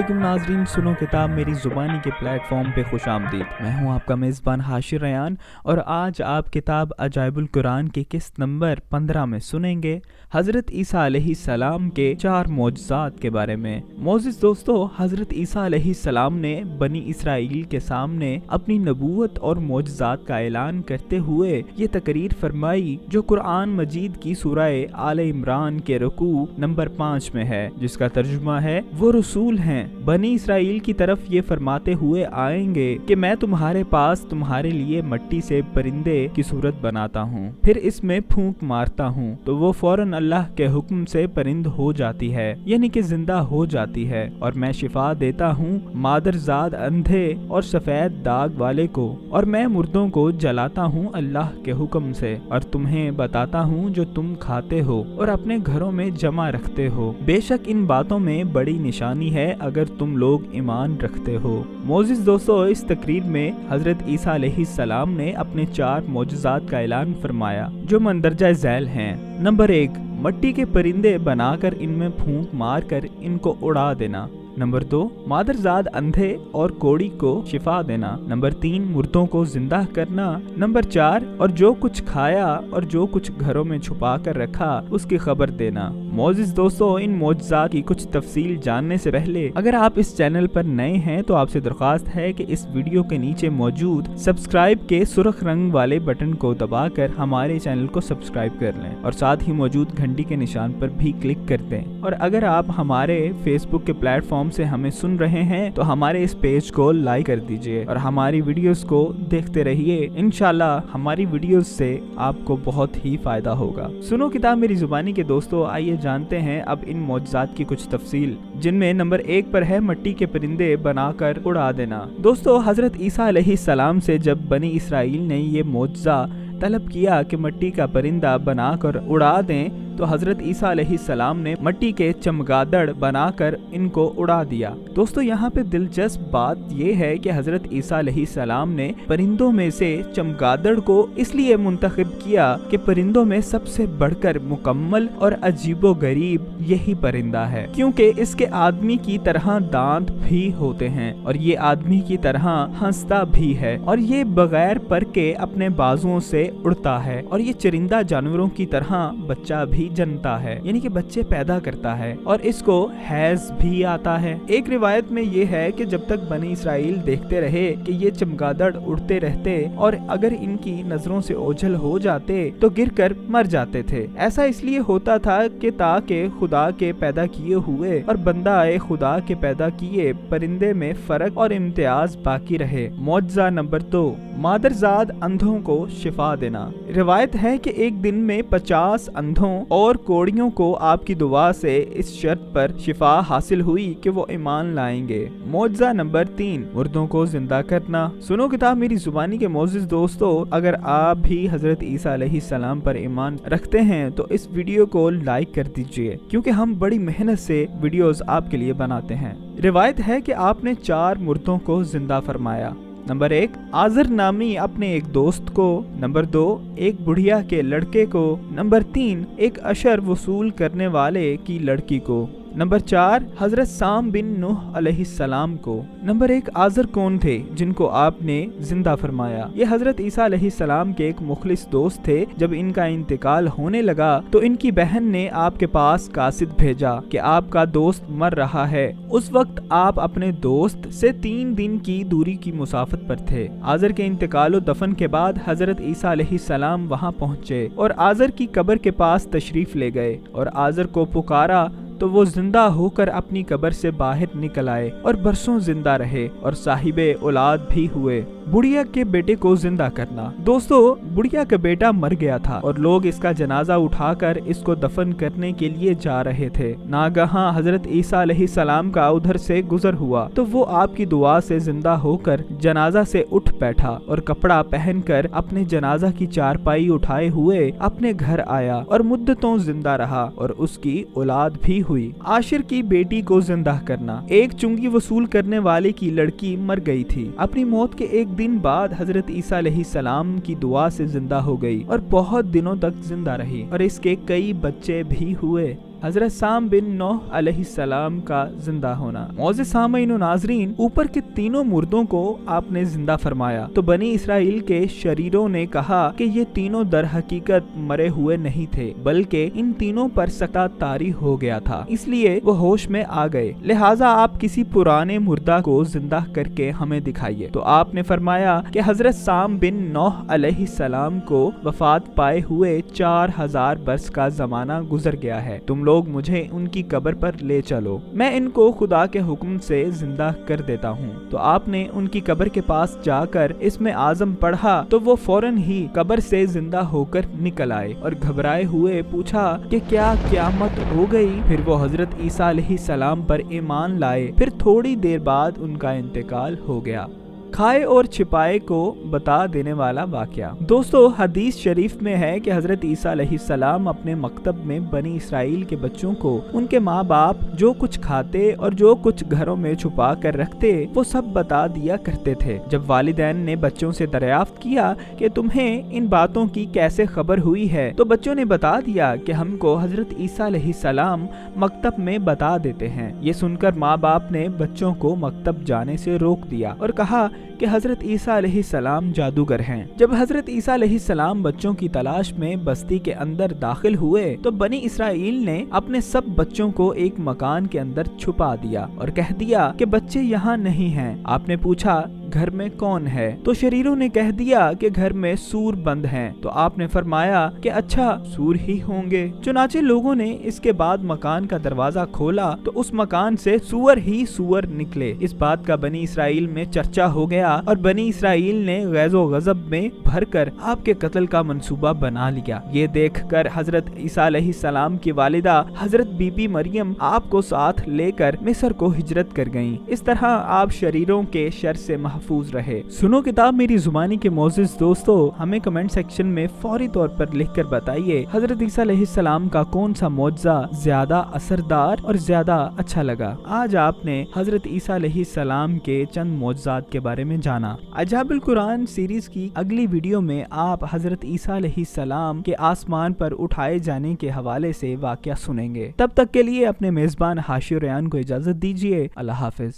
वालेकुम नाजरीन, सुनो किताब मेरी ज़ुबानी के प्लेटफॉर्म पे खुश आमदीद। मैं हूँ आपका मेज़बान हाशिर रयान और आज आप किताब अजाइबुल कुरान की किस्त नंबर 15 में सुनेंगे हज़रत ईसा अलैहिस्सलाम के 4 मौजज़ात के बारे में। मोअज़्ज़िज़ दोस्तों, हज़रत ईसा अलैहिस्सलाम ने बनी इसराइल के सामने अपनी नबूवत और मौजज़ात का ऐलान करते हुए ये तकरीर फरमाई जो कुरान मजीद की सूरह आले इमरान के रुकू नंबर 5 में है, जिसका तर्जुमा है वो रसूल हैं बनी इसराइल की तरफ ये फरमाते हुए आएंगे कि मैं तुम्हारे पास तुम्हारे लिए मिट्टी से परिंदे की सूरत बनाता हूँ, फिर इसमें फूंक मारता हूँ तो वो फौरन अल्लाह के हुक्म से परिंद हो जाती है, यानी कि जिंदा हो जाती है। और मैं शिफा देता हूँ मादरजाद अंधे और सफेद दाग वाले को, और मैं मुर्दों को जलाता हूँ अल्लाह के हुक्म से, और तुम्हें बताता हूँ जो तुम खाते हो और अपने घरों में जमा रखते हो। बेशक इन बातों में बड़ी निशानी है अगर तुम लोग ईमान रखते हो। मोअज़्ज़िज़ दोस्तों, इस तकरीर में हजरत ईसा अलैहिस्सलाम ने अपने 4 मौजज़ात का ऐलान फरमाया जो मंदरजा झैल हैं। नंबर 1, मिट्टी के परिंदे बनाकर इनमें फूंक मार कर इनको उड़ा देना। नंबर 2, मादरजाद अंधे और कोड़ी को शिफा देना। नंबर 3, मुर्दों को जिंदा करना। नंबर 4, और जो कुछ खाया और जो कुछ घरों में छुपा कर रखा उसकी खबर देना। मोअज़्ज़िज़ दोस्तों, इन मौजज़ात की कुछ तफसील जानने से पहले अगर आप इस चैनल पर नए हैं तो आपसे दरख्वास्त है कि इस वीडियो के नीचे मौजूद सब्सक्राइब के सुर्ख रंग वाले बटन को दबाकर हमारे चैनल को सब्सक्राइब कर लें और साथ ही मौजूद घंटी के निशान पर भी क्लिक कर दें। और अगर आप हमारे फेसबुक के प्लेटफॉर्म से हमें सुन रहे हैं तो हमारे इस पेज को लाइक कर दीजिए और हमारी वीडियोस को देखते रहिए। इंशाल्लाह हमारी वीडियोस से आपको बहुत ही फायदा होगा। सुनो किताब मेरी जुबानी के दोस्तों, आइए जानते हैं अब इन मौजज़ात की कुछ तफसील, जिनमें नंबर 1 पर है मिट्टी के परिंदे बनाकर उड़ा देना। दोस्तों, हजरत ईसा अलैहिस्सलाम से जब बनी इसराइल ने ये मौजज़ा तलब किया कि मिट्टी का परिंदा बनाकर उड़ा दें तो हजरत ईसा अलैहिस्सलाम ने मिट्टी के चमगादड़ बनाकर इनको उड़ा दिया। दोस्तों, यहाँ पे दिलचस्प बात ये है कि हजरत ईसा अलैहिस्सलाम ने परिंदों में से चमगादड़ को इसलिए मुंतखब किया कि परिंदों में सबसे बढ़कर मुकम्मल और अजीबो गरीब यही परिंदा है, क्योंकि इसके आदमी की तरह दांत भी होते हैं और ये आदमी की तरह हंसता भी है और ये बगैर पर के अपने बाजुओं से उड़ता है और ये चरिंदा जानवरों की तरह बच्चा भी जनता है, यानी कि बच्चे पैदा करता है और इसको हैज भी आता है। एक रिवायत में ये है कि जब तक बनी इसराइल देखते रहे कि ये चमगादड़ उड़ते रहते और अगर इनकी नजरों से ओझल हो जाते तो गिरकर मर जाते थे। ऐसा इसलिए होता था कि ताकि खुदा के पैदा किए हुए और बंदा आए खुदा के पैदा किए परिंदे में फर्क और इम्तियाज बाकी रहे। मौजज़ा नंबर 2, मादरजाद अंधों को शिफा देना। रिवायत है कि एक दिन में 50 अंधों और कोड़ियों को आपकी दुआ से इस शर्त पर शिफा हासिल हुई कि वो ईमान लाएंगे। मौजज़ा नंबर 3, मुर्दों को जिंदा करना। सुनो किताब मेरी जुबानी के मोअज़्ज़िज़ दोस्तों, अगर आप भी हजरत ईसा अलैहिस्सलाम पर ईमान रखते हैं तो इस वीडियो को लाइक कर दीजिए, क्योंकि हम बड़ी मेहनत से वीडियोस आपके लिए बनाते हैं। रिवायत है कि आपने 4 मुर्दों को जिंदा फरमाया। नंबर 1, आज़र नामी अपने एक दोस्त को। नंबर 2, एक बुढ़िया के लड़के को। नंबर 3, एक अशर वसूल करने वाले की लड़की को। नंबर 4, हजरत साम बिन नूह अलैहिस्सलाम को। नंबर 1, आज़र कौन थे जिनको आपने जिंदा फरमाया? ये हजरत ईसा अलैहिस्सलाम के एक मुखलिस दोस्त थे। जब इनका इंतकाल होने लगा तो इनकी बहन ने आपके पास कासिद भेजा कि आपका दोस्त मर रहा है। उस वक्त आप अपने दोस्त से 3 दिन की दूरी की मुसाफत पर थे। आज़र के इंतकाल दफन के बाद हजरत ईसा अलैहिस्सलाम वहाँ पहुँचे और आज़र की कब्र के पास तशरीफ ले गए और आज़र को पुकारा तो वो जिंदा होकर अपनी कब्र से बाहर निकल आए और बरसों जिंदा रहे और साहिबे औलाद भी हुए। बुढ़िया के बेटे को जिंदा करना। दोस्तों, बुढ़िया का बेटा मर गया था और लोग इसका जनाजा उठाकर इसको दफन करने के लिए जा रहे थे। नागहां हजरत ईसा अलैहिस्सलाम का उधर से गुजर हुआ तो वो आपकी दुआ से जिंदा होकर जनाजा से उठ बैठा और कपड़ा पहनकर अपने जनाजा की चारपाई उठाए हुए अपने घर आया और मुद्दतों जिंदा रहा और उसकी औलाद भी हुई। आशिर की बेटी को जिंदा करना। एक चुंगी वसूल करने वाले की लड़की मर गई थी। अपनी मौत के एक दिन बाद हजरत ईसा अलैहिस्सलाम की दुआ से जिंदा हो गई और बहुत दिनों तक जिंदा रही और इसके कई बच्चे भी हुए। हजरत साम बिन नूह अलैहिस्सलाम का जिंदा होना। मौज़िज़ सामीन और नाज़रीन, ऊपर के तीनों मुर्दों को आपने जिंदा फरमाया तो बनी इसराइल के शरीरों ने कहा कि ये तीनों दर हकीकत मरे हुए नहीं थे, बल्कि इन तीनों पर सख्ता तारी हो गया था, इसलिए वो होश में आ गए। लिहाजा आप किसी पुराने मुर्दा को जिंदा करके हमें दिखाइए। तो आपने फरमाया कि हजरत साम बिन नूह अलैहिस्सलाम को वफात पाए हुए 4000 बरस का जमाना गुजर गया है। तुम लोग मुझे उनकी कब्र पर ले चलो, मैं इनको खुदा के हुक्म से जिंदा कर देता हूँ। तो आपने उनकी कब्र के पास जाकर इसमें आज़म पढ़ा तो वो फौरन ही कब्र से जिंदा होकर निकल आए और घबराए हुए पूछा कि क्या क़यामत हो गई। फिर वो हजरत ईसा अलैहिस्सलाम पर ईमान लाए। फिर थोड़ी देर बाद उनका इंतकाल हो गया। खाए और छिपाए को बता देने वाला वाकया। दोस्तों, हदीस शरीफ में है कि हजरत ईसा अलैहिस्सलाम अपने मकतब में बनी इसराइल के बच्चों को उनके माँ बाप जो कुछ खाते और जो कुछ घरों में छुपा कर रखते वो सब बता दिया करते थे। जब वालिदैन ने बच्चों से दरियाफ्त किया कि तुम्हें इन बातों की कैसे खबर हुई है, तो बच्चों ने बता दिया कि हमको हजरत ईसा अलैहिस्सलाम मकतब में बता देते हैं। ये सुनकर माँ बाप ने बच्चों को मकतब जाने से रोक दिया और कहा कि हजरत ईसा अलैहिस्सलाम जादूगर हैं। जब हजरत ईसा अलैहिस्सलाम बच्चों की तलाश में बस्ती के अंदर दाखिल हुए तो बनी इसराइल ने अपने सब बच्चों को एक मकान के अंदर छुपा दिया और कह दिया कि बच्चे यहाँ नहीं हैं। आपने पूछा घर में कौन है, तो शरीरों ने कह दिया कि घर में सूर बंद हैं। तो आपने फरमाया कि अच्छा सूर ही होंगे। चुनाचे लोगों ने इसके बाद मकान का दरवाजा खोला तो उस मकान से सूअर ही सूअर निकले। इस बात का बनी इसराइल में चर्चा हो गया और बनी इसराइल ने गैज़ो गज़ब में भरकर आपके कत्ल का मंसूबा बना लिया। ये देखकर हजरत ईसा अलैहिस्सलाम की वालिदा हजरत बीबी मरियम आपको साथ लेकर मिस्र को हिजरत कर गईं। इस तरह आप शरीरों के शर से महफूज रहे। सुनो किताब मेरी जुबानी के मोअज़्ज़िज़ दोस्तों, हमें कमेंट सेक्शन में फौरी तौर पर लिखकर बताइए हजरत ईसा अलैहिस्सलाम का कौन सा मौजज़ा ज्यादा असरदार और ज्यादा अच्छा लगा। आज आपने हजरत ईसा अलैहिस्सलाम के चंद मौजज़ात के बारे में जाना। अजाइबुल कुरान सीरीज की अगली वीडियो में आप हजरत ईसा अलैहिस्सलाम के आसमान पर उठाए जाने के हवाले से वाकया सुनेंगे। तब तक के लिए अपने मेजबान हाशिर रयान को इजाजत दीजिए। अल्लाह हाफिज।